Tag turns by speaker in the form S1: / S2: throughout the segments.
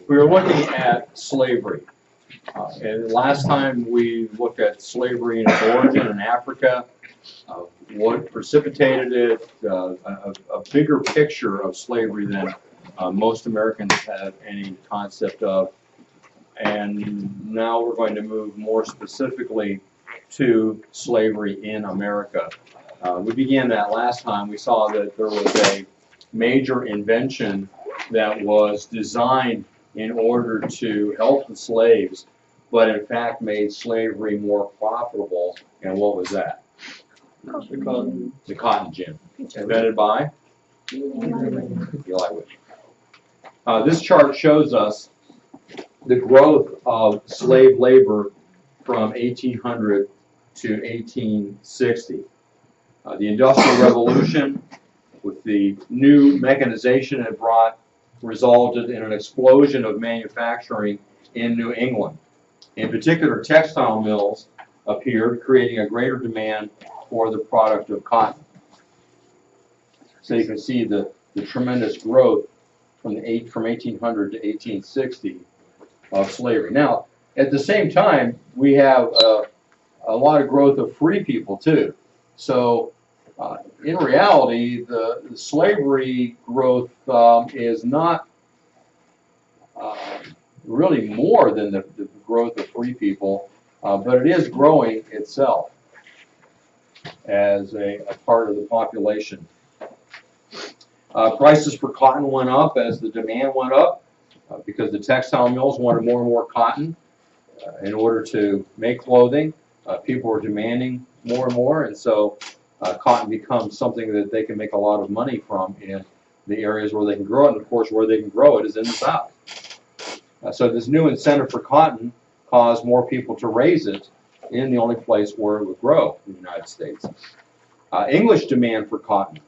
S1: We were looking at slavery. And last time we looked at slavery in its origin in Africa, what precipitated it, a bigger picture of slavery than most Americans have any concept of. And now we're going to move more specifically to slavery in America. We began that last time. We saw that there was a major invention that was designed in order to help the slaves, but in fact made slavery more profitable. And what was that? The cotton gin. Invented by Eli Whitney. This chart shows us the growth of slave labor from 1800 to 1860. The Industrial Revolution, with the new mechanization it brought, resulted in an explosion of manufacturing in New England. In particular, textile mills appeared, creating a greater demand for the product of cotton. So you can see the tremendous growth from 1800 to 1860 of slavery. Now, at the same time, we have a lot of growth of free people too. So in reality, the slavery growth is not really more than the growth of free people, but it is growing itself as a part of the population. Prices for cotton went up as the demand went up because the textile mills wanted more and more cotton in order to make clothing. People were demanding more and more, and so cotton becomes something that they can make a lot of money from in the areas where they can grow it, and of course where they can grow it is in the South. So this new incentive for cotton caused more people to raise it in the only place where it would grow in the United States. English demand for cotton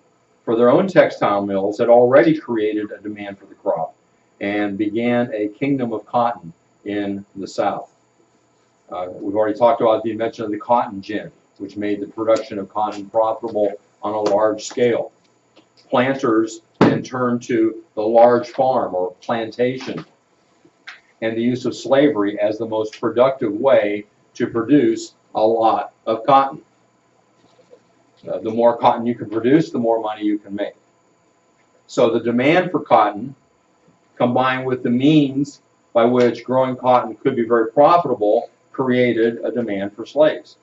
S1: for their own textile mills had already created a demand for the crop and began a kingdom of cotton in the South. We've already talked about the invention of the cotton gin, which made the production of cotton profitable on a large scale. Planters then turned to the large farm or plantation and the use of slavery as the most productive way to produce a lot of cotton. The more cotton you can produce, the more money you can make. So the demand for cotton, combined with the means by which growing cotton could be very profitable, created a demand for slaves.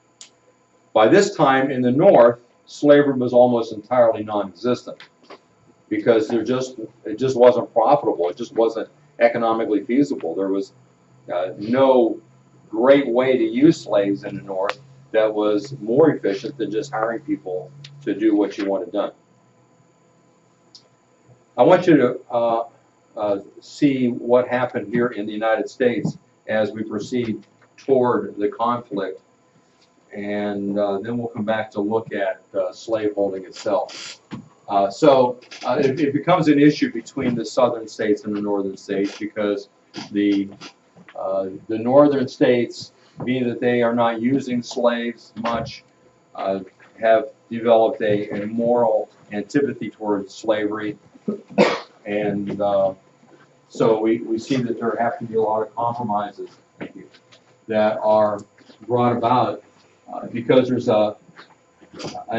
S1: By this time in the North, slavery was almost entirely non-existent because it just wasn't profitable. It just wasn't economically feasible. There was no great way to use slaves in the North that was more efficient than just hiring people to do what you wanted done. I want you to see what happened here in the United States as we proceed toward the conflict, and then we'll come back to look at slaveholding itself. So it becomes an issue between the southern states and the northern states because the northern states, being that they are not using slaves much, have developed a moral antipathy towards slavery, and so we see that there have to be a lot of compromises that are brought about because there's a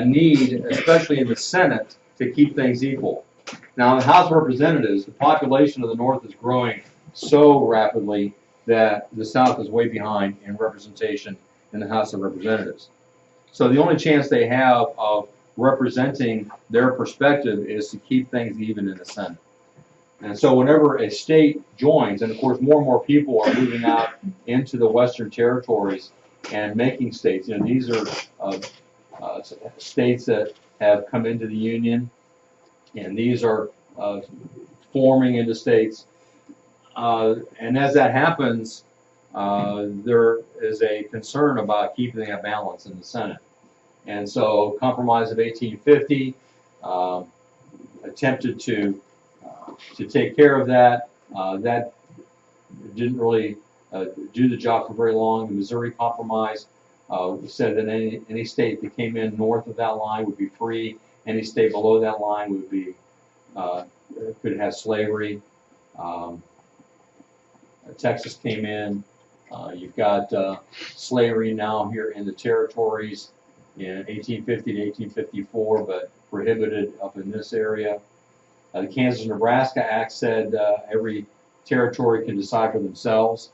S1: need, especially in the Senate, to keep things equal. Now, in the House of Representatives, the population of the North is growing so rapidly that the South is way behind in representation in the House of Representatives. So the only chance they have of representing their perspective is to keep things even in the Senate. And so whenever a state joins, and of course more and more people are moving out into the Western territories and making states, you know, these are states that have come into the Union, and these are forming into states. And as that happens, there is a concern about keeping a balance in the Senate. And so Compromise of 1850 attempted to take care of that. That didn't really do the job for very long. The Missouri Compromise said that any state that came in north of that line would be free. Any state below that line would be could have slavery. Texas came in. You've got slavery now here in the territories in 1850 to 1854, but prohibited up in this area. The Kansas-Nebraska Act said every territory can decide for themselves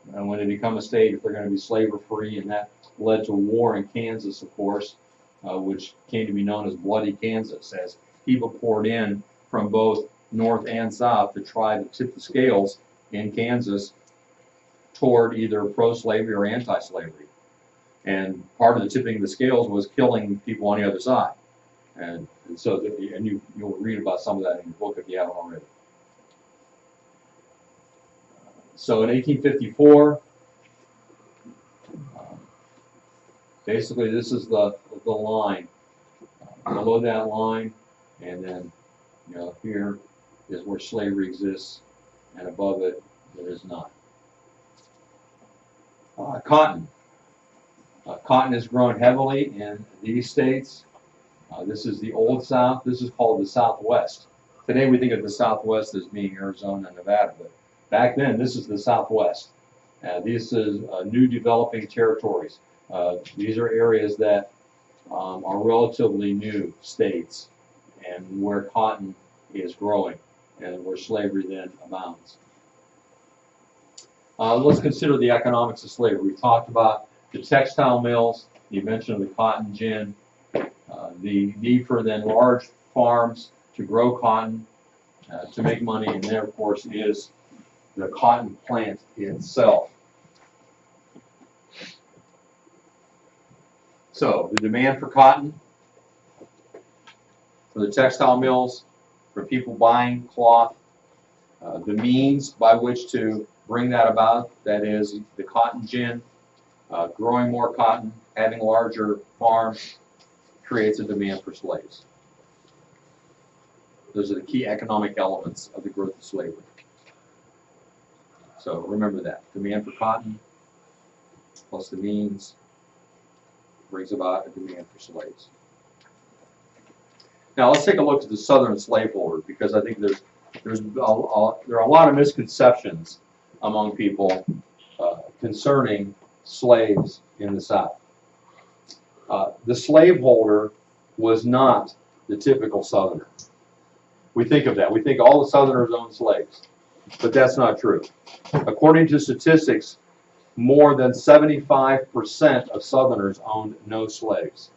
S1: when they become a state if they're going to be slavery-free, and that led to a war in Kansas, of course, which came to be known as Bloody Kansas, as people poured in from both north and south to try to tip the scales in Kansas toward either pro-slavery or anti-slavery. And part of the tipping of the scales was killing people on the other side. And so, you'll read about some of that in the book if you haven't already. So in 1854, basically this is the line. Below that line, and then here is where slavery exists, and above it there is not. Cotton. Cotton is grown heavily in these states. This is the Old South. This is called the Southwest. Today we think of the Southwest as being Arizona and Nevada, but back then this is the Southwest. This is new developing territories. These are areas that are relatively new states, and where cotton is growing and where slavery then abounds. Let's consider the economics of slavery. We talked about the textile mills, the invention of the cotton gin, the need for then large farms to grow cotton to make money, and there, of course, is the cotton plant itself. So, the demand for cotton, for the textile mills, for people buying cloth, the means by which to bring that about, that is the cotton gin, growing more cotton, having larger farms, creates a demand for slaves. Those are the key economic elements of the growth of slavery. So remember that. Demand for cotton plus the means brings about a demand for slaves. Now let's take a look at the Southern slaveholder, because I think there are a lot of misconceptions among people concerning slaves in the South. The slaveholder was not the typical Southerner. We think of that. We think all the Southerners owned slaves, but that's not true. According to statistics, more than 75% of Southerners owned no slaves.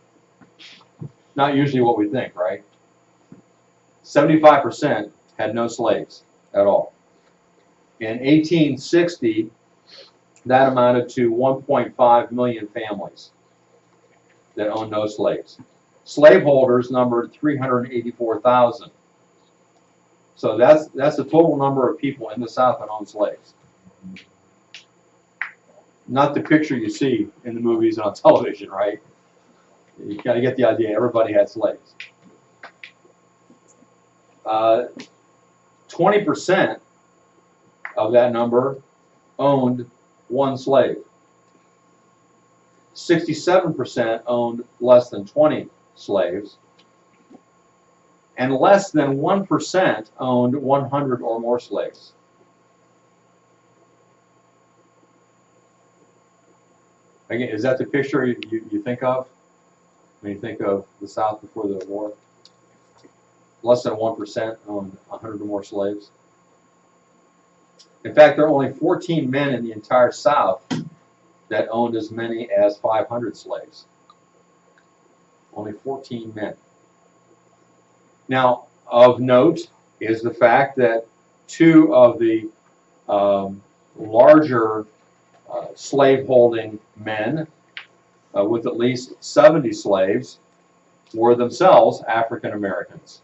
S1: Not usually what we think, right? 75% had no slaves at all. In 1860, that amounted to 1.5 million families that owned no slaves. Slaveholders numbered 384,000. So that's the total number of people in the South that owned slaves. Not the picture you see in the movies and on television, right? You got to get the idea. Everybody had slaves. 20% of that number owned one slave. 67% owned less than 20 slaves. And less than 1% owned 100 or more slaves. Again, is that the picture you think of when you think of the South before the war? Less than 1% owned 100 or more slaves. In fact, there are only 14 men in the entire South that owned as many as 500 slaves. Only 14 men. Now, of note is the fact that two of the larger slave-holding men with at least 70 slaves were themselves African Americans.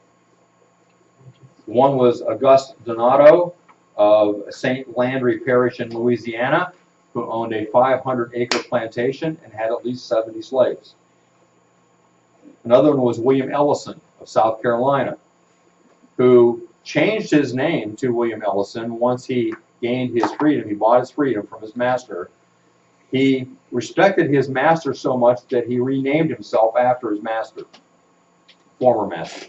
S1: One was Auguste Donato of St. Landry Parish in Louisiana, who owned a 500-acre plantation and had at least 70 slaves. Another one was William Ellison of South Carolina, who changed his name to William Ellison once he gained his freedom. He bought his freedom from his master. He respected his master so much that he renamed himself after his master, former master.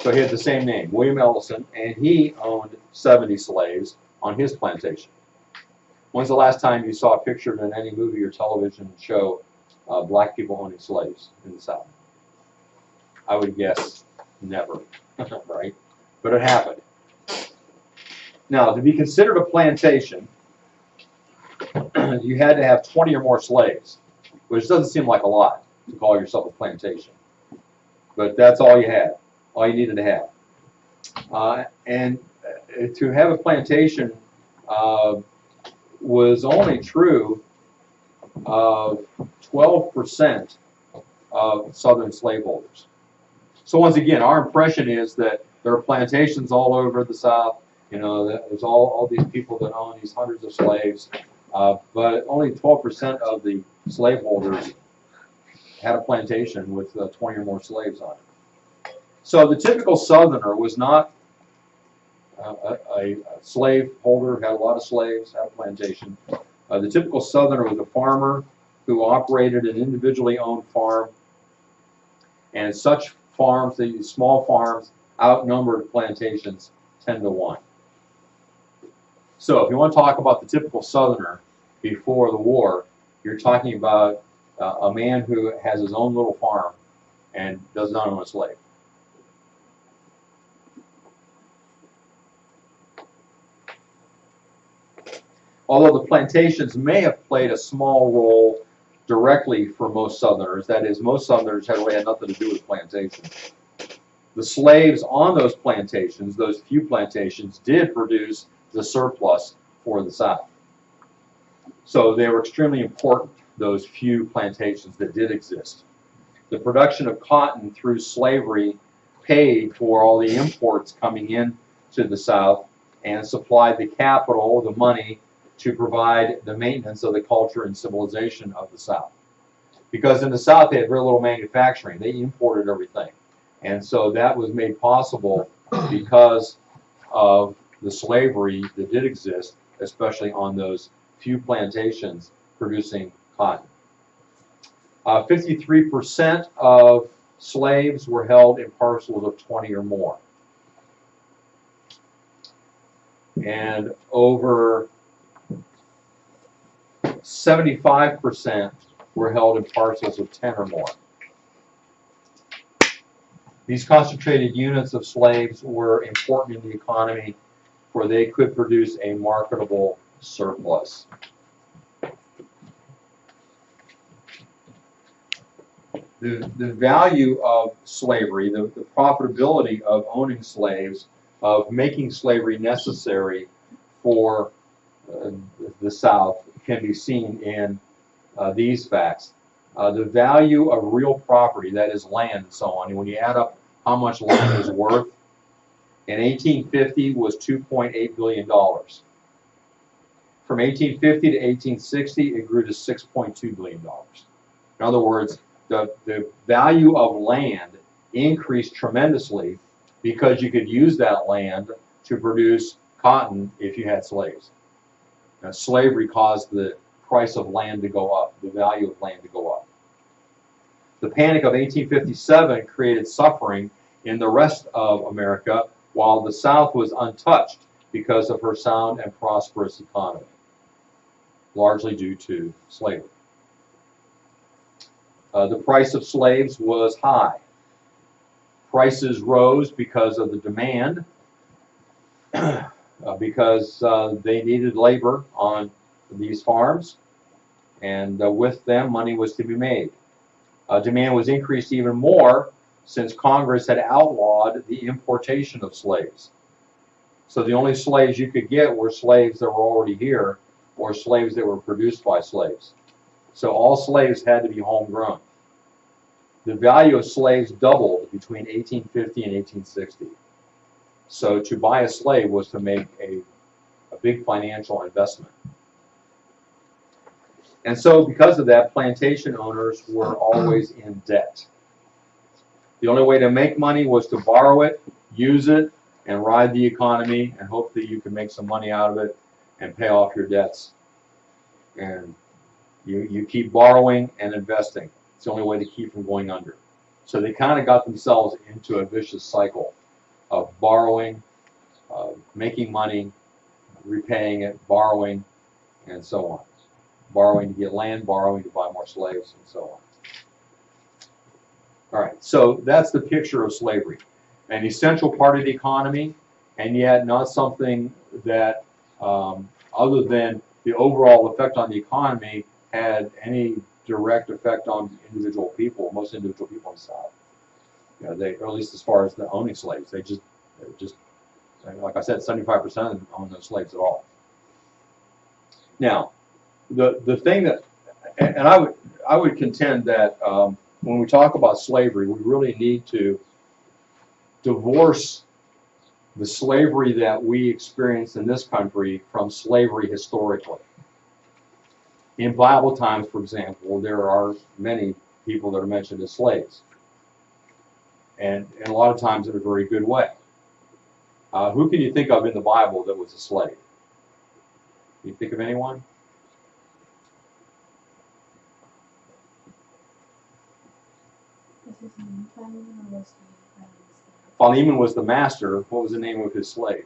S1: So he had the same name, William Ellison, and he owned 70 slaves on his plantation. When's the last time you saw a picture in any movie or television show black people owning slaves in the South? I would guess never, right? But it happened. Now, to be considered a plantation, you had to have 20 or more slaves, which doesn't seem like a lot to call yourself a plantation. But that's all you had, all you needed to have. And to have a plantation was only true of 12% of Southern slaveholders. So once again, our impression is that there are plantations all over the South. You know, there's all these people that own these hundreds of slaves, but only 12% of the slaveholders had a plantation with 20 or more slaves on it. So the typical Southerner was not a slave holder, had a lot of slaves, had a plantation. The typical Southerner was a farmer who operated an individually owned farm, and such farms, these small farms, outnumbered plantations 10 to 1. So if you want to talk about the typical Southerner before the war, you're talking about a man who has his own little farm and does not own a slave. Although the plantations may have played a small role directly for most Southerners, that is, most Southerners really had nothing to do with plantations. The slaves on those plantations, those few plantations, did produce the surplus for the South. So they were extremely important, those few plantations that did exist. The production of cotton through slavery paid for all the imports coming in to the South and supplied the capital, the money, to provide the maintenance of the culture and civilization of the South. Because in the South they had very little manufacturing, they imported everything. And so that was made possible because of the slavery that did exist, especially on those few plantations producing cotton. 53% of slaves were held in parcels of 20 or more. And over 75% were held in parcels of 10 or more. These concentrated units of slaves were important in the economy, for they could produce a marketable surplus. The value of slavery, the profitability of owning slaves, of making slavery necessary for the South can be seen in these facts. The value of real property, that is land and so on, and when you add up how much land is worth, in 1850 was $2.8 billion. From 1850 to 1860, it grew to $6.2 billion. In other words, the value of land increased tremendously because you could use that land to produce cotton if you had slaves. Now, slavery caused the price of land to go up, the value of land to go up. The Panic of 1857 created suffering in the rest of America, while the South was untouched because of her sound and prosperous economy, largely due to slavery. The price of slaves was high. Prices rose because of the demand, because they needed labor on these farms, and with them money was to be made. Demand was increased even more since Congress had outlawed the importation of slaves. So the only slaves you could get were slaves that were already here, or slaves that were produced by slaves. So all slaves had to be homegrown. The value of slaves doubled between 1850 and 1860. So to buy a slave was to make a big financial investment. And so because of that, plantation owners were always in debt. The only way to make money was to borrow it, use it, and ride the economy and hope that you can make some money out of it and pay off your debts. And you keep borrowing and investing. It's the only way to keep from going under. So they kind of got themselves into a vicious cycle of borrowing, making money, repaying it, borrowing, and so on. Borrowing to get land, borrowing to buy more slaves, and so on. All right, so that's the picture of slavery. An essential part of the economy, and yet not something that, other than the overall effect on the economy, had any direct effect on individual people, most individual people in the South. You know, or at least as far as the owning slaves, they just, like I said, 75% of them own no slaves at all. Now, the thing that, and I would contend that when we talk about slavery, we really need to divorce the slavery that we experience in this country from slavery historically. In Bible times, for example, there are many people that are mentioned as slaves, and a lot of times in a very good way. Who can you think of in the Bible that was a slave? Can you think of anyone? Philemon was the master. What was the name of his slave?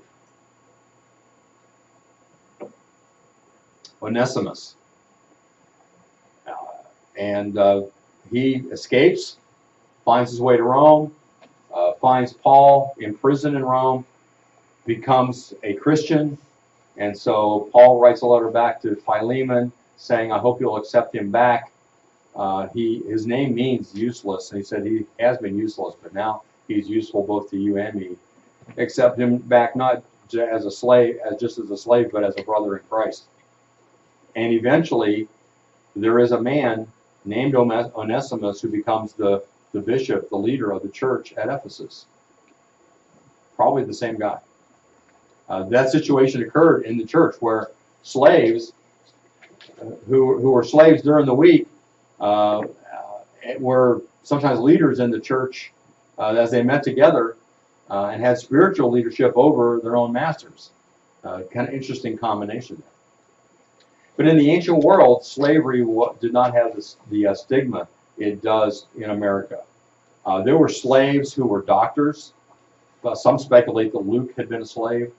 S1: Onesimus. And he escapes, finds his way to Rome, finds Paul in prison in Rome, becomes a Christian, and so Paul writes a letter back to Philemon saying, I hope you'll accept him back. His name means useless, and he said he has been useless, but now he's useful both to you and me. Accept him back not as a slave, just as a slave, but as a brother in Christ. And eventually, there is a man named Onesimus who becomes the bishop, the leader of the church at Ephesus. Probably the same guy. That situation occurred in the church where slaves who were slaves during the week were sometimes leaders in the church as they met together and had spiritual leadership over their own masters. Kind of interesting combination there. But in the ancient world, slavery did not have the stigma it does in America. There were slaves who were doctors. Some speculate that Luke had been a slave.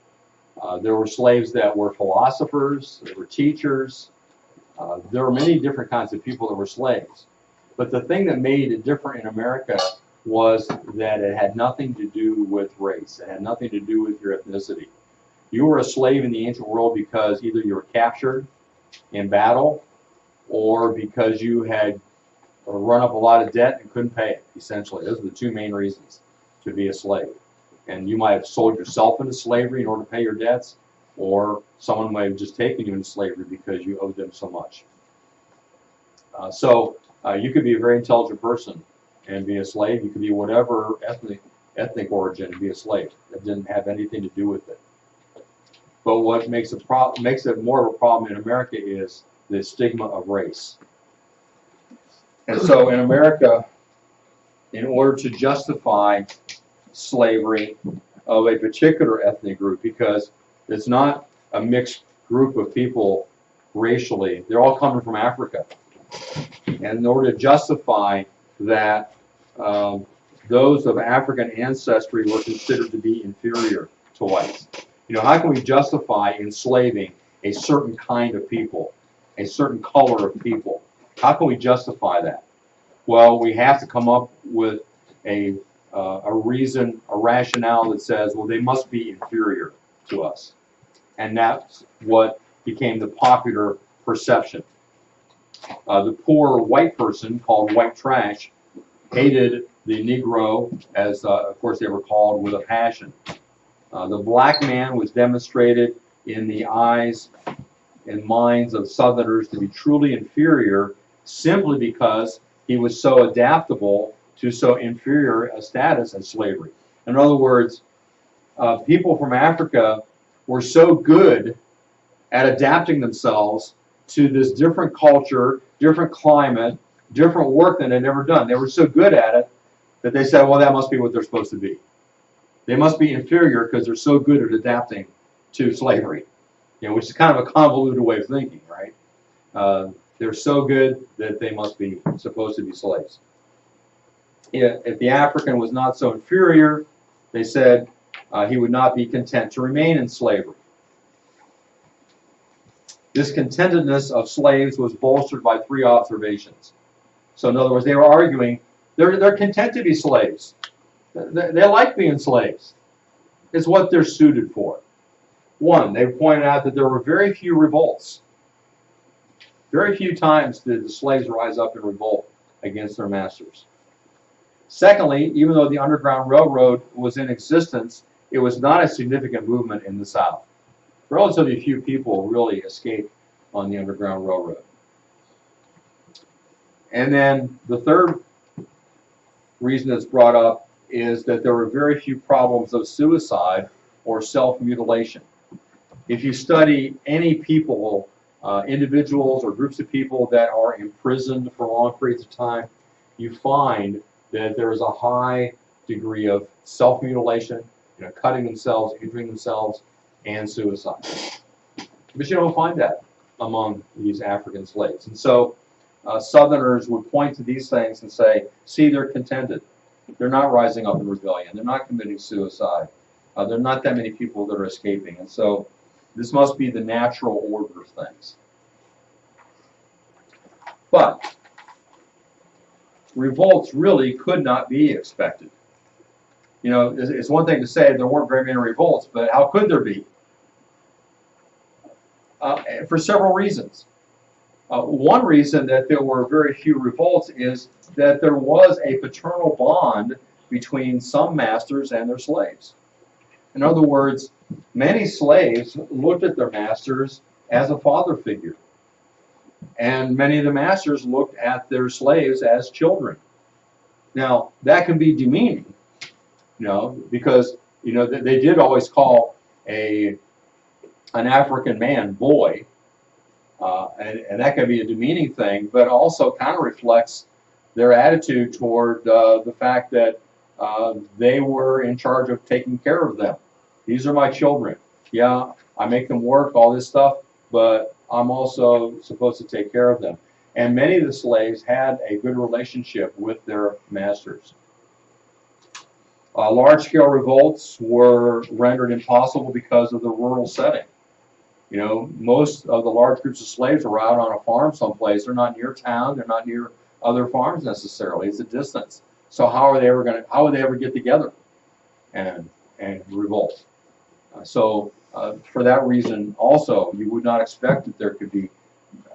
S1: There were slaves that were philosophers, there were teachers. There were many different kinds of people that were slaves. But the thing that made it different in America was that it had nothing to do with race. It had nothing to do with your ethnicity. You were a slave in the ancient world because either you were captured in battle or because you had run up a lot of debt and couldn't pay it, essentially. Those are the two main reasons to be a slave. And you might have sold yourself into slavery in order to pay your debts, or someone might have just taken you into slavery because you owed them so much. So you could be a very intelligent person and be a slave. You could be whatever ethnic origin and be a slave. That didn't have anything to do with it. But what makes it more of a problem in America is the stigma of race. And so in America, in order to justify slavery of a particular ethnic group, because it's not a mixed group of people racially, they're all coming from Africa. And in order to justify that, those of African ancestry were considered to be inferior to whites. You know, how can we justify enslaving a certain kind of people, a certain color of people? How can we justify that? Well, we have to come up with a reason, a rationale that says, well, they must be inferior to us. And that's what became the popular perception. The poor white person, called white trash, hated the Negro, as of course they were called, with a passion. The black man was demonstrated in the eyes and minds of Southerners to be truly inferior simply because he was so adaptable to so inferior a status as slavery. In other words, people from Africa were so good at adapting themselves to this different culture, different climate, different work than they'd ever done. They were so good at it that they said, well, that must be what they're supposed to be. They must be inferior because they're so good at adapting to slavery, you know, which is kind of a convoluted way of thinking, right? They're so good that they must be supposed to be slaves. If the African was not so inferior, they said, he would not be content to remain in slavery. This contentedness of slaves was bolstered by three observations. So in other words, they were arguing they're content to be slaves. They like being slaves. It's what they're suited for. One, they pointed out that there were very few revolts. Very few times did the slaves rise up in revolt against their masters. Secondly, even though the Underground Railroad was in existence, it was not a significant movement in the South. Relatively few people really escaped on the Underground Railroad. And then the third reason that's brought up is that there were very few problems of suicide or self-mutilation. If you study any people, individuals or groups of people that are imprisoned for long periods of time, you find that there is a high degree of self-mutilation, cutting themselves, injuring themselves, and suicide. But you don't find that among these African slaves. And so Southerners would point to these things and say, see, they're contented. They're not rising up in rebellion. They're not committing suicide. There are not that many people that are escaping. And so this must be the natural order of things. But revolts really could not be expected. It's one thing to say there weren't very many revolts, but how could there be? For several reasons. One reason that there were very few revolts is that there was a paternal bond between some masters and their slaves. In other words, many slaves looked at their masters as a father figure. And many of the masters looked at their slaves as children. Now, that can be demeaning, because, they did always call an African man boy, and that can be a demeaning thing, but also kind of reflects their attitude toward the fact that they were in charge of taking care of them. These are my children. Yeah, I make them work, all this stuff, but I'm also supposed to take care of them. And many of the slaves had a good relationship with their masters. Large-scale revolts were rendered impossible because of the rural setting. Most of the large groups of slaves were out on a farm someplace. They're not near town. They're not near other farms necessarily. It's a distance. So how would they ever get together and revolt? For that reason, also, you would not expect that there could be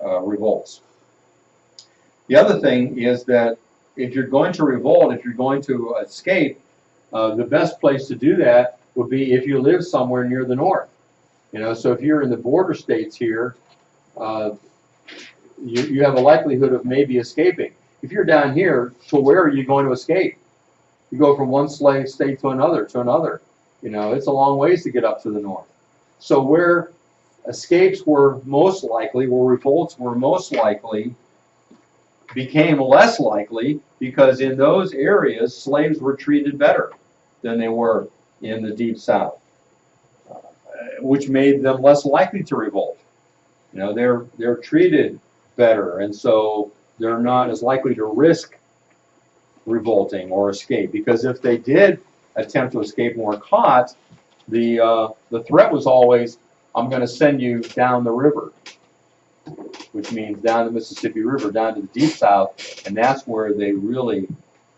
S1: revolts. The other thing is that if you're going to revolt, if you're going to escape, the best place to do that would be if you live somewhere near the north. So if you're in the border states here, you have a likelihood of maybe escaping. If you're down here, to where are you going to escape? You go from one slave state to another, it's a long ways to get up to the north. So where escapes were most likely, where revolts were most likely, became less likely because in those areas, slaves were treated better than they were in the Deep South, which made them less likely to revolt. They're treated better, and so they're not as likely to risk revolting or escape, because if they did attempt to escape and were caught, the threat was always, I'm going to send you down the river, which means down the Mississippi River, down to the Deep South, and that's where they really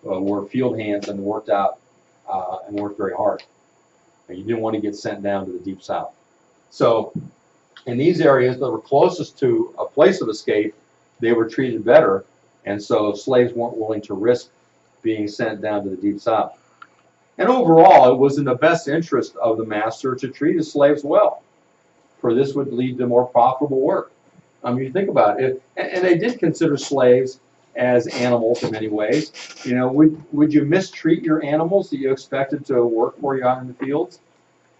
S1: were field hands and worked very hard. And you didn't want to get sent down to the Deep South. So in these areas that were closest to a place of escape, they were treated better, and so slaves weren't willing to risk being sent down to the Deep South. And overall, it was in the best interest of the master to treat his slaves well, for this would lead to more profitable work. You think about it, and they did consider slaves as animals in many ways. Would you mistreat your animals that you expected to work for you out in the fields?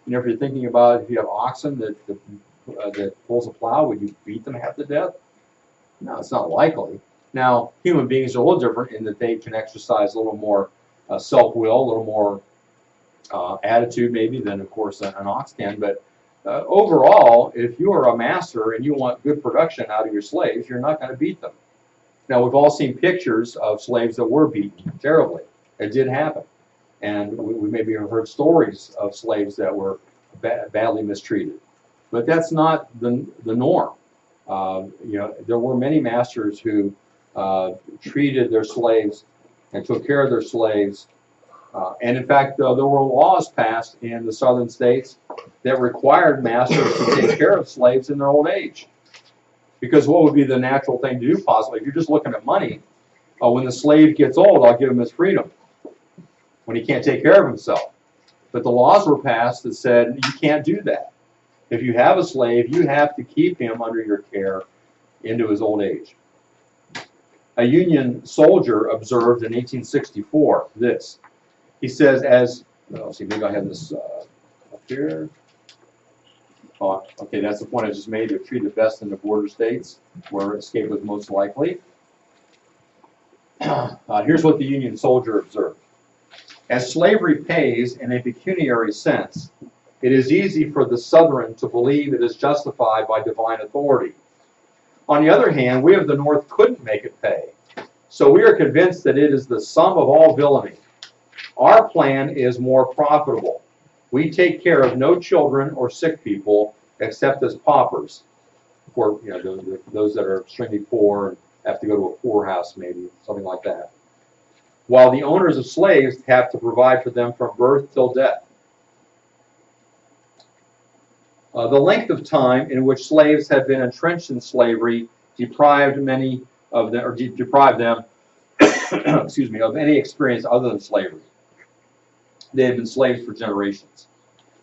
S1: If you're thinking about if you have oxen that pulls a plow, would you beat them half to death? No, it's not likely. Now, human beings are a little different in that they can exercise a little more self-will, a little more attitude maybe than, of course, an ox can. But overall, if you are a master and you want good production out of your slaves, you're not going to beat them. Now, we've all seen pictures of slaves that were beaten terribly. It did happen. And we maybe have heard stories of slaves that were badly mistreated. But that's not the norm. There were many masters who treated their slaves and took care of their slaves. And in fact, there were laws passed in the southern states that required masters to take care of slaves in their old age. Because what would be the natural thing to do possibly? If you're just looking at money, when the slave gets old, I'll give him his freedom when he can't take care of himself. But the laws were passed that said you can't do that. If you have a slave, you have to keep him under your care into his old age. A Union soldier observed in 1864 this. He says, let's see, maybe I have this up here. Oh, okay, that's the point I just made. They're treated best in the border states where escape was most likely. Here's what the Union soldier observed. As slavery pays in a pecuniary sense, it is easy for the Southern to believe it is justified by divine authority. On the other hand, we of the North couldn't make it pay. So we are convinced that it is the sum of all villainy. Our plan is more profitable. We take care of no children or sick people except as paupers, for those that are extremely poor and have to go to a poorhouse, maybe something like that. While the owners of slaves have to provide for them from birth till death. The length of time in which slaves had been entrenched in slavery deprived them, excuse me, of any experience other than slavery. They had been slaves for generations.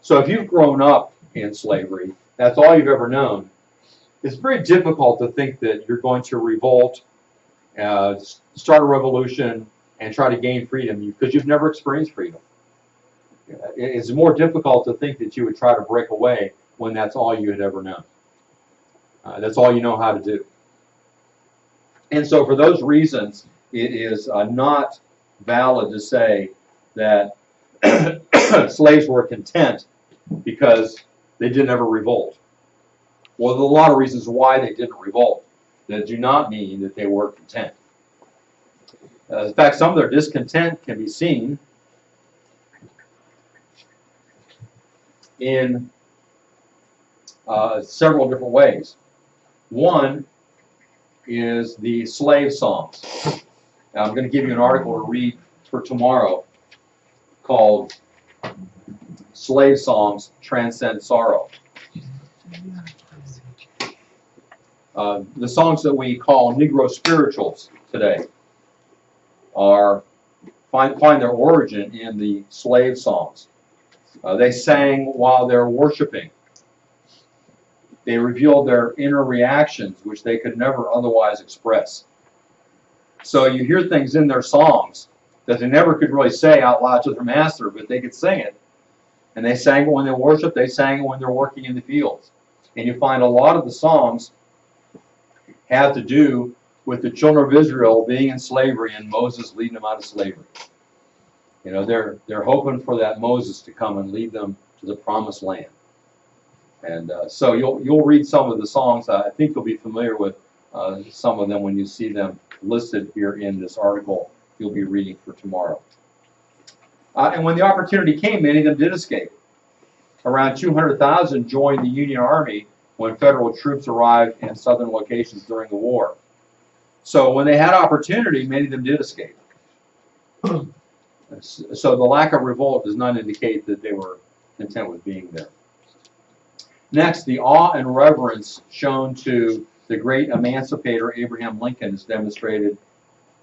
S1: So if you've grown up in slavery, that's all you've ever known, it's very difficult to think that you're going to revolt, start a revolution, and try to gain freedom because you've never experienced freedom. It's more difficult to think that you would try to break away when that's all you had ever known. That's all you know how to do. And so for those reasons, it is not valid to say that slaves were content because they didn't ever revolt. Well, there's a lot of reasons why they didn't revolt that do not mean that they were content. In fact, some of their discontent can be seen in several different ways. One is the slave songs. Now, I'm going to give you an article to read for tomorrow called Slave Songs Transcend Sorrow. The songs that we call Negro spirituals today find their origin in the slave songs. They sang while they're worshiping. They revealed their inner reactions, which they could never otherwise express. So you hear things in their songs that they never could really say out loud to their master, but they could sing it. And they sang it when they worshiped, they sang it when they're working in the fields. And you find a lot of the songs have to do with the children of Israel being in slavery and Moses leading them out of slavery. You know, they're hoping for that Moses to come and lead them to the promised land. And so you'll read some of the songs. I think you'll be familiar with some of them when you see them listed here in this article you'll be reading for tomorrow. And when the opportunity came, many of them did escape. Around 200,000 joined the Union Army when federal troops arrived in southern locations during the war. So when they had opportunity, many of them did escape. So the lack of revolt does not indicate that they were content with being there. Next, the awe and reverence shown to the great emancipator Abraham Lincoln is demonstrated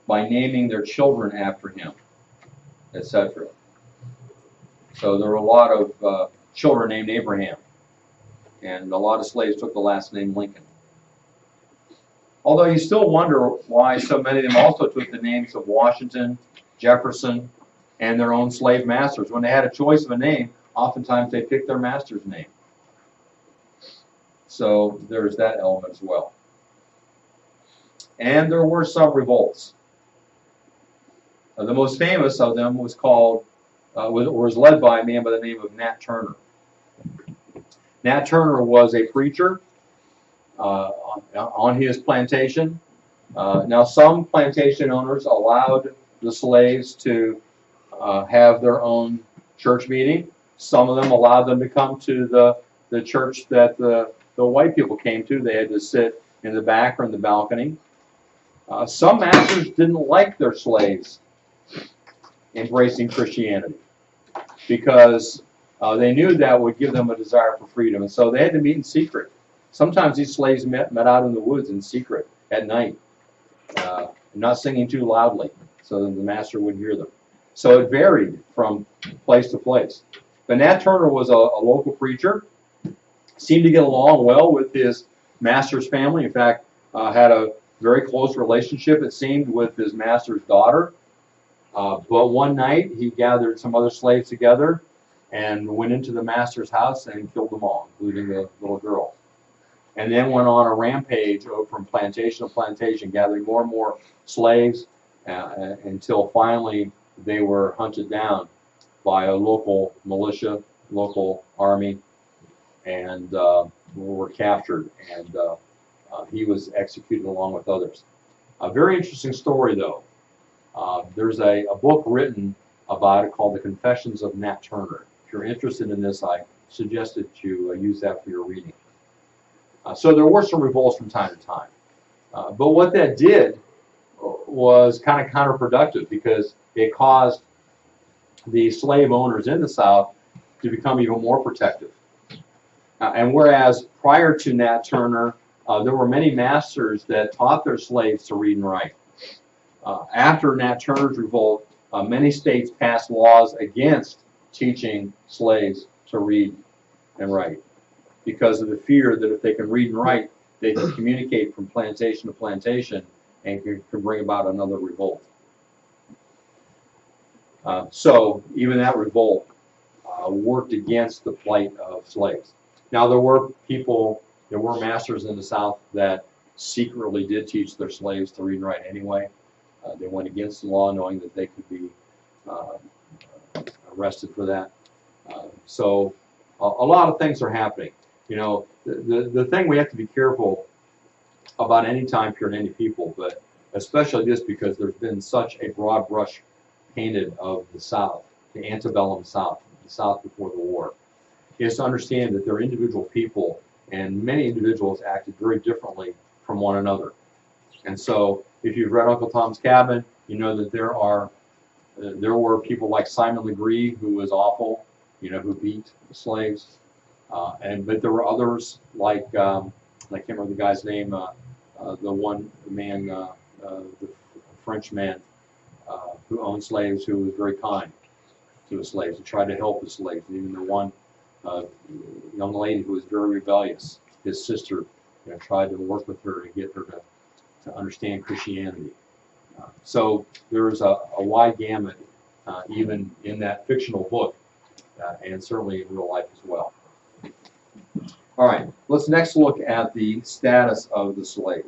S1: by naming their children after him, etc. So there were a lot of children named Abraham, and a lot of slaves took the last name Lincoln. Although you still wonder why so many of them also took the names of Washington, Jefferson, and their own slave masters. When they had a choice of a name, oftentimes they picked their master's name. So there's that element as well. And there were some revolts. The most famous of them was led by a man by the name of Nat Turner. Nat Turner was a preacher on his plantation. Now, some plantation owners allowed the slaves to have their own church meeting. Some of them allowed them to come to the church that the white people came to. They had to sit in the back or in the balcony. Some masters didn't like their slaves embracing Christianity because they knew that would give them a desire for freedom, and so they had to meet in secret. Sometimes these slaves met out in the woods in secret at night, not singing too loudly so that the master wouldn't hear them. So it varied from place to place. But Nat Turner was a local preacher, seemed to get along well with his master's family. In fact, had a very close relationship, it seemed, with his master's daughter. But one night he gathered some other slaves together and went into the master's house and killed them all, including the little girl. And then went on a rampage from plantation to plantation, gathering more and more slaves until finally they were hunted down by a local militia, local army, and were captured. And he was executed along with others. A very interesting story, though. There's a book written about it called The Confessions of Nat Turner. If you're interested in this, I suggest that you use that for your reading. So there were some revolts from time to time. But what that did was kind of counterproductive because it caused the slave owners in the South to become even more protective. And whereas prior to Nat Turner, there were many masters that taught their slaves to read and write. After Nat Turner's revolt, many states passed laws against teaching slaves to read and write because of the fear that if they can read and write, they can communicate from plantation to plantation and can bring about another revolt. So even that revolt worked against the plight of slaves. Now there were masters in the South that secretly did teach their slaves to read and write anyway. They went against the law knowing that they could be arrested for that. So a lot of things are happening. You know, the thing we have to be careful about any time period, any people, but especially this because there's been such a broad brush painted of the South, the antebellum South, the South before the war, is to understand that they're individual people and many individuals acted very differently from one another. And so if you've read Uncle Tom's Cabin, you know that there were people like Simon Legree, who was awful, you know, who beat the slaves. But there were others like, I can't remember the guy's name, the French man who owned slaves, who was very kind to the slaves and tried to help the slaves. And even the one young lady who was very rebellious, his sister, tried to work with her to get her to understand Christianity. So there's a wide gamut, even in that fictional book, and certainly in real life as well. All right, let's next look at the status of the slave.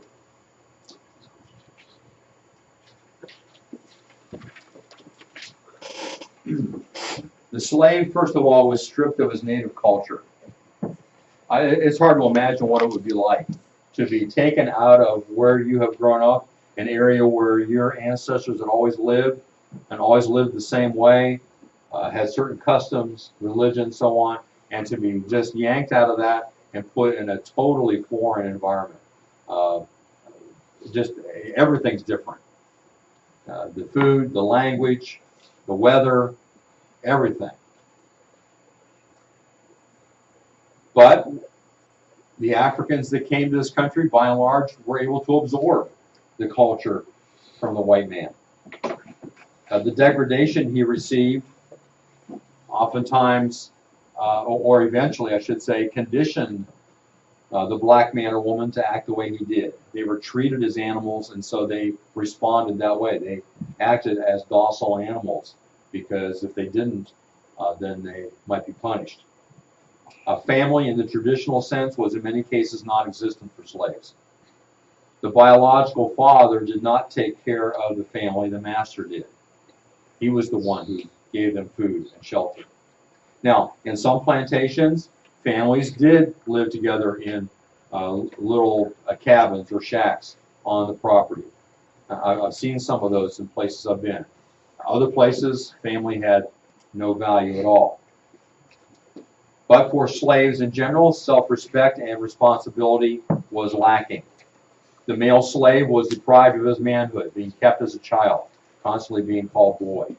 S1: The slave, first of all, was stripped of his native culture. It's hard to imagine what it would be like to be taken out of where you have grown up, an area where your ancestors had always lived and always lived the same way, had certain customs, religion, so on, and to be just yanked out of that and put in a totally foreign environment. Just everything's different. The food, the language, the weather, everything. But the Africans that came to this country, by and large, were able to absorb the culture from the white man. The degradation he received, oftentimes, or eventually, I should say, conditioned the black man or woman to act the way he did. They were treated as animals, and so they responded that way. They acted as docile animals, because if they didn't, then they might be punished. A family in the traditional sense was in many cases non-existent for slaves. The biological father did not take care of the family, the master did. He was the one who gave them food and shelter. Now, in some plantations, families did live together in little cabins or shacks on the property. I've seen some of those in places I've been. Other places, family had no value at all. But for slaves in general, self-respect and responsibility was lacking. The male slave was deprived of his manhood, being kept as a child, constantly being called boy.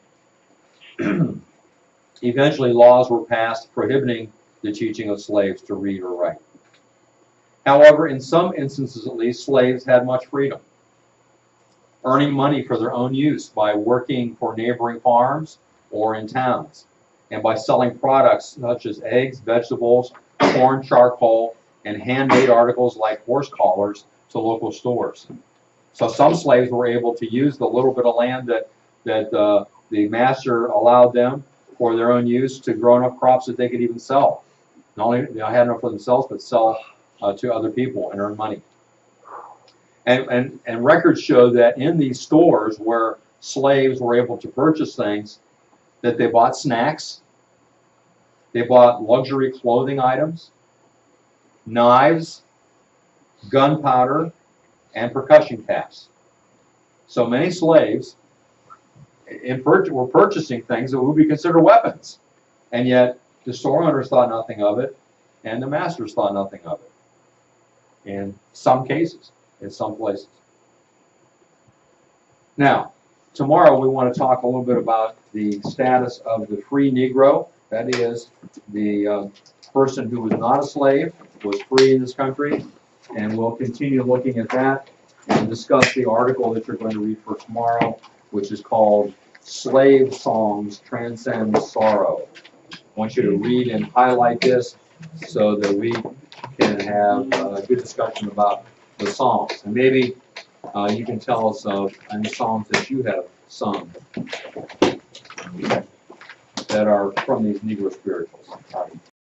S1: Eventually, laws were passed prohibiting the teaching of slaves to read or write. However, in some instances at least, slaves had much freedom, earning money for their own use by working for neighboring farms or in towns, and by selling products such as eggs, vegetables, corn, charcoal, and handmade articles like horse collars to local stores. So some slaves were able to use the little bit of land that the master allowed them for their own use to grow enough crops that they could even sell. Not only had enough for themselves, but sell to other people and earn money. And records show that in these stores where slaves were able to purchase things, that they bought snacks, they bought luxury clothing items, knives, gunpowder, and percussion caps. So many slaves were purchasing things that would be considered weapons, and yet the store owners thought nothing of it, and the masters thought nothing of it. In some cases, in some places. Now, tomorrow we want to talk a little bit about the status of the free Negro. That is, the person who was not a slave, was free in this country, and we'll continue looking at that and discuss the article that you're going to read for tomorrow, which is called Slave Songs Transcend Sorrow. I want you to read and highlight this so that we can have a good discussion about the songs. And maybe you can tell us of any songs that you have sung that are from these Negro spirituals.